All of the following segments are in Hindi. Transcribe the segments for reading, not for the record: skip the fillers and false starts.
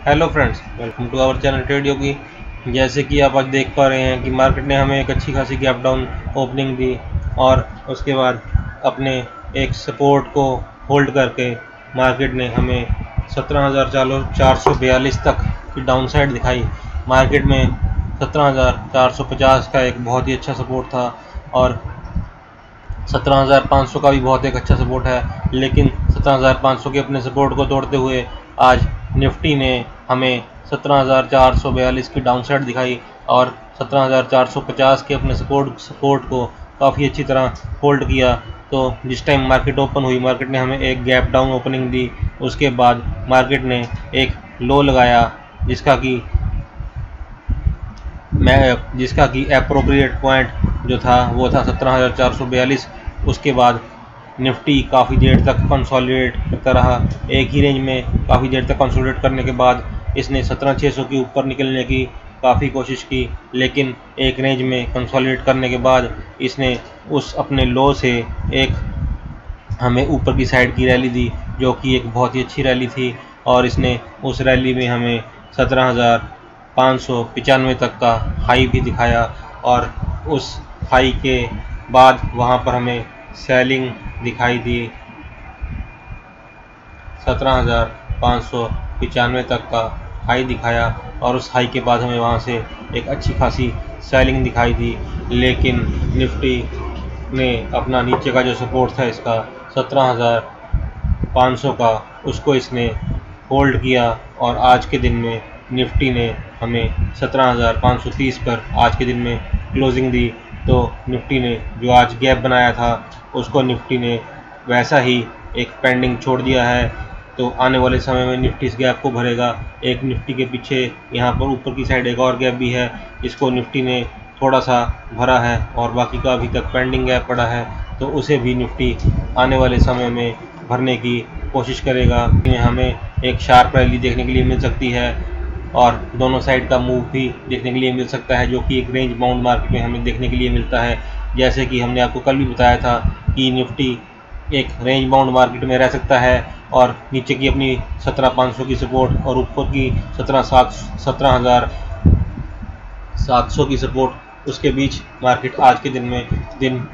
Hello friends, welcome to our channel trade Yogi. जैसे कि आप आज देख पा रहे हैं कि मार्केट ने हमें एक अच्छी खासी गैप डाउन ओपनिंग दी और उसके बाद अपने एक सपोर्ट को होल्ड करके मार्केट ने हमें 17,442 तक की डाउन साइड दिखाई। मार्केट में 17,450 का एक बहुत ही अच्छा सपोर्ट था और 17,500 का भी बहुत एक अच्छा सपोर्ट है, लेकिन 17,500 के अपने सपोर्ट को तोड़ते हुए आज निफ्टी ने हमें 17,442 की डाउन साइड दिखाई और 17,450 के अपने सपोर्ट को काफ़ी अच्छी तरह होल्ड किया। तो जिस टाइम मार्केट ओपन हुई, मार्केट ने हमें एक गैप डाउन ओपनिंग दी। उसके बाद मार्केट ने एक लो लगाया जिसका कि एप्रोप्रिएट पॉइंट जो था वो था 17,442। उसके बाद निफ्टी काफ़ी देर तक कंसोलिडेट करता रहा, एक ही रेंज में काफ़ी देर तक कंसोलिडेट करने के बाद इसने 17,600 के ऊपर निकलने की काफ़ी कोशिश की, लेकिन एक रेंज में कंसोलिडेट करने के बाद इसने उस अपने लो से एक हमें ऊपर की साइड की रैली दी, जो कि एक बहुत ही अच्छी रैली थी। और इसने उस रैली में हमें 17,595 तक का हाई भी दिखाया और उस हाई के बाद वहाँ पर हमें सेलिंग दिखाई दी। 17,595 तक का हाई दिखाया और उस हाई के बाद हमें वहाँ से एक अच्छी खासी सेलिंग दिखाई दी, लेकिन निफ्टी ने अपना नीचे का जो सपोर्ट था इसका 17,500 का, उसको इसने होल्ड किया और आज के दिन में निफ्टी ने हमें 17,530 पर आज के दिन में क्लोजिंग दी। तो निफ्टी ने जो आज गैप बनाया था उसको निफ्टी ने वैसा ही एक पेंडिंग छोड़ दिया है। तो आने वाले समय में निफ्टी इस गैप को भरेगा। एक निफ्टी के पीछे यहाँ पर ऊपर की साइड एक और गैप भी है, इसको निफ्टी ने थोड़ा सा भरा है और बाकी का अभी तक पेंडिंग गैप पड़ा है, तो उसे भी निफ्टी आने वाले समय में भरने की कोशिश करेगा। हमें एक शार्प रैली देखने के लिए मिल सकती है और दोनों साइड का मूव भी देखने के लिए मिल सकता है, जो कि एक रेंज बाउंड मार्केट में हमें देखने के लिए मिलता है। जैसे कि हमने आपको कल भी बताया था कि निफ्टी एक रेंज बाउंड मार्केट में रह सकता है और नीचे की अपनी 17,500 की सपोर्ट और ऊपर की 17,700 की सपोर्ट, उसके बीच मार्केट आज के दिन में दिन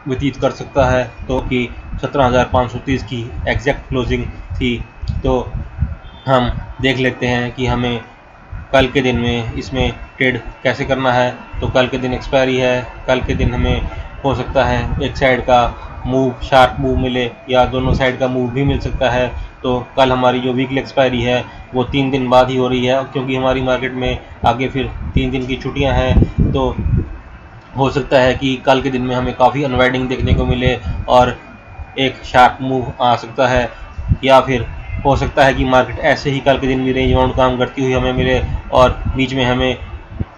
व्यतीत कर सकता है। तो कि 17,530 की एग्जैक्ट क्लोजिंग थी। तो हम देख लेते हैं कि हमें कल के दिन में इसमें ट्रेड कैसे करना है। तो कल के दिन एक्सपायरी है, कल के दिन हमें हो सकता है एक साइड का मूव, शार्प मूव मिले या दोनों साइड का मूव भी मिल सकता है। तो कल हमारी जो वीकली एक्सपायरी है वो 3 दिन बाद ही हो रही है, क्योंकि हमारी मार्केट में आगे फिर 3 दिन की छुट्टियां हैं। तो हो सकता है कि कल के दिन में हमें काफ़ी अनवाइडिंग देखने को मिले और एक शार्प मूव आ सकता है, या फिर हो सकता है कि मार्केट ऐसे ही कल के दिन भी रेंज बाउंड काम करती हुई हमें मिले और बीच में हमें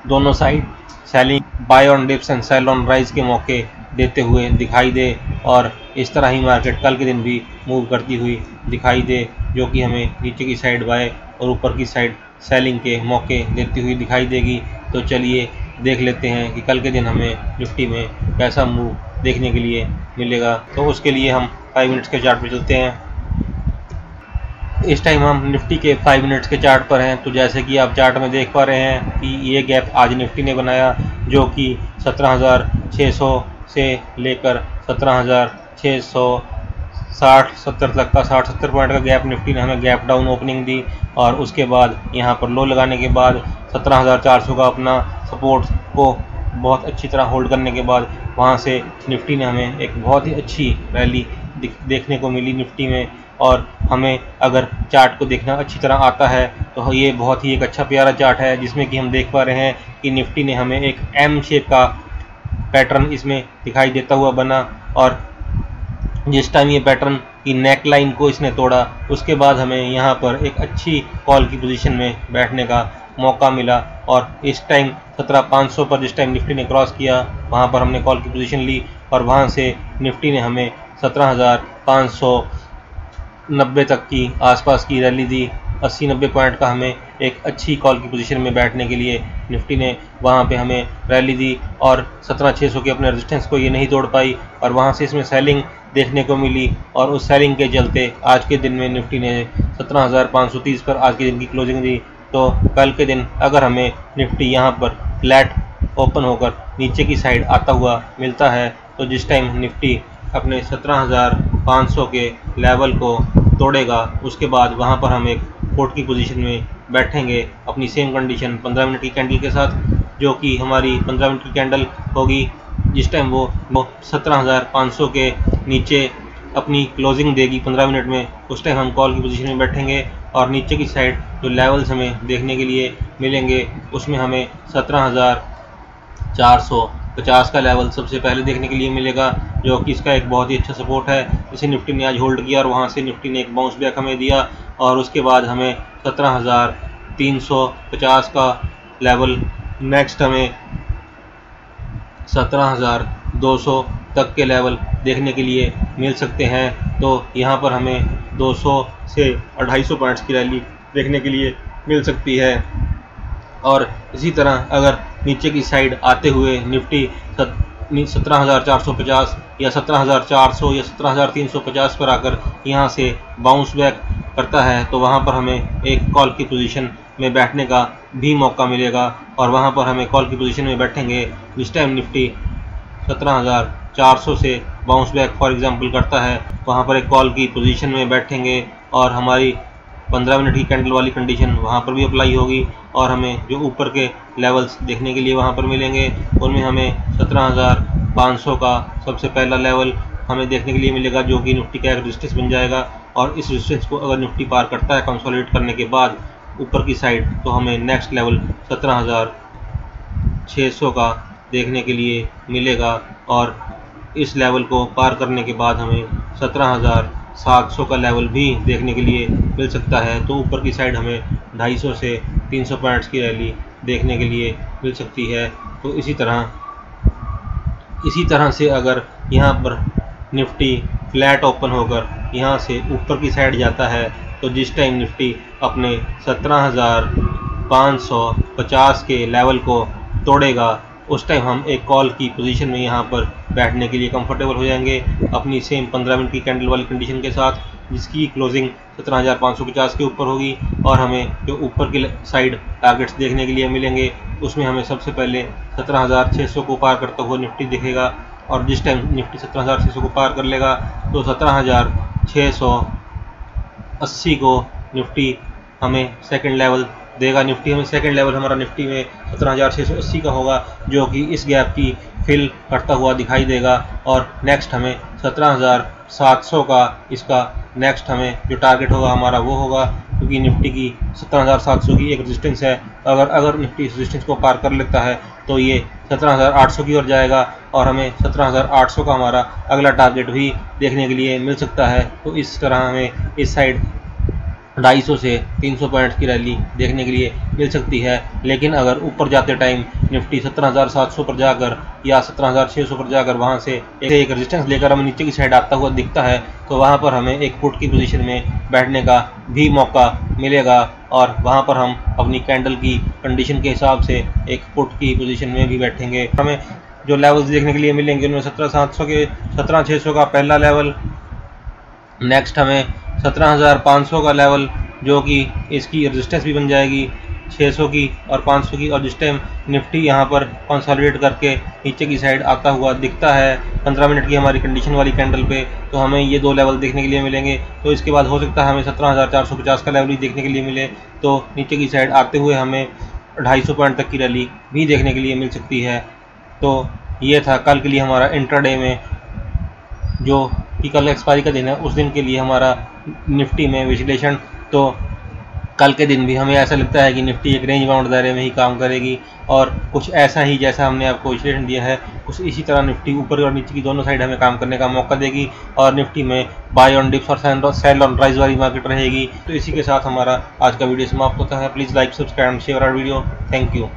दोनों side selling, buy on dips and sell on rise के मौके देते हुए दिखाई दे और इस तरह ही मार्केट कल के दिन भी मूव करती हुई दिखाई दे, जो कि हमें नीचे की साइड बाय और ऊपर की साइड सेलिंग के मौके देती हुई दिखाई देगी। तो चलिए देख लेते हैं कि कल के दिन हमें निफ्टी में कैसा मूव देखने के लिए मिलेगा। तो उसके लिए हम 5 मिनट्स के चार्ट पर चलते हैं। इस टाइम हम निफ्टी के 5 मिनट्स के चार्ट पर हैं। तो जैसे कि आप चार्ट में देख पा रहे हैं कि ये गैप आज निफ्टी ने बनाया, जो कि 17,600 से लेकर 17,660-70 तक का 60-70 पॉइंट का गैप निफ्टी ने हमें गैप डाउन ओपनिंग दी और उसके बाद यहाँ पर लो लगाने के बाद 17,400 का अपना सपोर्ट को बहुत अच्छी तरह होल्ड करने के बाद वहाँ से निफ्टी ने हमें एक बहुत ही अच्छी रैली देखने को मिली निफ्टी में। और हमें अगर चार्ट को देखना अच्छी तरह आता है तो ये बहुत ही एक अच्छा प्यारा चार्ट है, जिसमें कि हम देख पा रहे हैं कि निफ्टी ने हमें एक एम शेप का पैटर्न इसमें दिखाई देता हुआ बना और जिस टाइम ये पैटर्न की नेक लाइन को इसने तोड़ा, उसके बाद हमें यहाँ पर एक अच्छी कॉल की पोजीशन में बैठने का मौका मिला और इस टाइम 17,500 पर जिस टाइम निफ्टी ने क्रॉस किया, वहाँ पर हमने कॉल की पोजीशन ली और वहाँ से निफ्टी ने हमें 17,590 तक की आसपास की रैली दी। 80-90 पॉइंट का हमें एक अच्छी कॉल की पोजीशन में बैठने के लिए निफ्टी ने वहाँ पे हमें रैली दी और 17,600 के अपने रेजिस्टेंस को ये नहीं तोड़ पाई और वहाँ से इसमें सेलिंग देखने को मिली और उस सेलिंग के चलते आज के दिन में निफ्टी ने 17,530 पर आज के दिन की क्लोजिंग दी। तो कल के दिन अगर हमें निफ्टी यहाँ पर फ्लैट ओपन होकर नीचे की साइड आता हुआ मिलता है तो जिस टाइम निफ्टी अपने 17,500 के लेवल को तोड़ेगा उसके बाद वहाँ पर हम एक पुट की पोजीशन में बैठेंगे अपनी सेम कंडीशन 15 मिनट की कैंडल के साथ, जो कि हमारी 15 मिनट की कैंडल होगी। जिस टाइम वो 17,500 के नीचे अपनी क्लोजिंग देगी 15 मिनट में, उस टाइम हम कॉल की पोजीशन में बैठेंगे और नीचे की साइड जो लेवल्स हमें देखने के लिए मिलेंगे उसमें हमें 17,450 का लेवल सबसे पहले देखने के लिए मिलेगा, जो कि इसका एक बहुत ही अच्छा सपोर्ट है। इसे निफ्टी ने आज होल्ड किया और वहाँ से निफ्टी ने एक बाउंस बैक हमें दिया और उसके बाद हमें 17,350 का लेवल, नेक्स्ट हमें 17,200 तक के लेवल देखने के लिए मिल सकते हैं। तो यहाँ पर हमें 200 से 250 पॉइंट्स की रैली देखने के लिए मिल सकती है। और इसी तरह अगर नीचे की साइड आते हुए निफ्टी 17,450 या 17,400 या 17,350 पर आकर यहाँ से बाउंस बैक करता है तो वहाँ पर हमें एक कॉल की पोजीशन में बैठने का भी मौका मिलेगा और वहाँ पर हमें कॉल की पोजीशन में बैठेंगे। जिस टाइम निफ्टी 17,400 से बाउंस बैक फॉर एग्जांपल करता है वहाँ पर एक कॉल की पोजीशन में बैठेंगे और हमारी 15 मिनट की कैंडल वाली कंडीशन वहाँ पर भी अप्लाई होगी और हमें जो ऊपर के लेवल्स देखने के लिए वहाँ पर मिलेंगे उनमें हमें 17,500 का सबसे पहला लेवल हमें देखने के लिए मिलेगा, जो कि निफ्टी का एक रेजिस्टेंस बन जाएगा। और इस रेजिस्टेंस को अगर निफ्टी पार करता है कंसोलिडेट करने के बाद ऊपर की साइड, तो हमें नेक्स्ट लेवल 17,600 का देखने के लिए मिलेगा और इस लेवल को पार करने के बाद हमें 17,700 का लेवल भी देखने के लिए मिल सकता है। तो ऊपर की साइड हमें 250 से 300 पॉइंट्स की रैली देखने के लिए मिल सकती है। तो इसी तरह से अगर यहाँ पर निफ्टी फ्लैट ओपन होकर यहाँ से ऊपर की साइड जाता है तो जिस टाइम निफ्टी अपने 17,550 के लेवल को तोड़ेगा उस टाइम हम एक कॉल की पोजीशन में यहाँ पर बैठने के लिए कंफर्टेबल हो जाएंगे अपनी सेम 15 मिनट की कैंडल वाली कंडीशन के साथ, जिसकी क्लोजिंग 17,550 के ऊपर होगी और हमें जो ऊपर की साइड टारगेट्स देखने के लिए मिलेंगे उसमें हमें सबसे पहले 17,600 को पार करता हुआ निफ्टी दिखेगा और जिस टाइम निफ्टी 17,600 को पार कर लेगा तो 17,680 को निफ्टी हमें सेकंड लेवल देगा। निफ्टी हमें सेकंड लेवल हमारा निफ्टी में 17,680 का होगा, जो कि इस गैप की फिल करता हुआ दिखाई देगा और नेक्स्ट हमें 17,700 का इसका नेक्स्ट हमें जो टारगेट होगा हमारा वो होगा, क्योंकि निफ्टी की 17,700 की एक रेजिस्टेंस है। अगर निफ्टी इस रेजिस्टेंस को पार कर लेता है तो ये 17,800 की ओर जाएगा और हमें 17,800 का हमारा अगला टारगेट भी देखने के लिए मिल सकता है। तो इस तरह हमें इस साइड 250 से 300 पॉइंट्स की रैली देखने के लिए मिल सकती है। लेकिन अगर ऊपर जाते टाइम निफ्टी 17,700 पर जाकर या 17,600 पर जाकर वहां से एक रेजिस्टेंस लेकर हमें नीचे की साइड आता हुआ दिखता है तो वहां पर हमें एक पुट की पोजीशन में बैठने का भी मौका मिलेगा और वहां पर हम अपनी कैंडल की कंडीशन के हिसाब से एक पुट की पोजीशन में भी बैठेंगे। हमें जो लेवल्स देखने के लिए मिलेंगे उनमें 17,700 के 17,600 का पहला लेवल, नेक्स्ट हमें 17,500 का लेवल जो कि इसकी रेजिस्टेंस भी बन जाएगी 600 की और 500 की। और जिस टाइम निफ्टी यहाँ पर कंसोलिडेट करके नीचे की साइड आता हुआ दिखता है 15 मिनट की हमारी कंडीशन वाली कैंडल पे, तो हमें ये दो लेवल देखने के लिए मिलेंगे। तो इसके बाद हो सकता है हमें 17,450 का लेवल भी देखने के लिए मिले, तो नीचे की साइड आते हुए हमें 250 पॉइंट तक की रैली भी देखने के लिए मिल सकती है। तो ये था कल के लिए हमारा इंट्राडे में, जो कि कल एक्सपायरी का दिन है, उस दिन के लिए हमारा निफ्टी में विश्लेषण। तो कल के दिन भी हमें ऐसा लगता है कि निफ्टी एक रेंज बाउंड दायरे में ही काम करेगी और कुछ ऐसा ही जैसा हमने आपको विश्लेषण दिया है कुछ इसी तरह निफ्टी ऊपर और नीचे की दोनों साइड हमें काम करने का मौका देगी और निफ्टी में बाय ऑन डिप्स और सेल ऑन राइज वाली मार्केट रहेगी। तो इसी के साथ हमारा आज का वीडियो समाप्त होता है। Please like, subscribe, share our video. Thank you.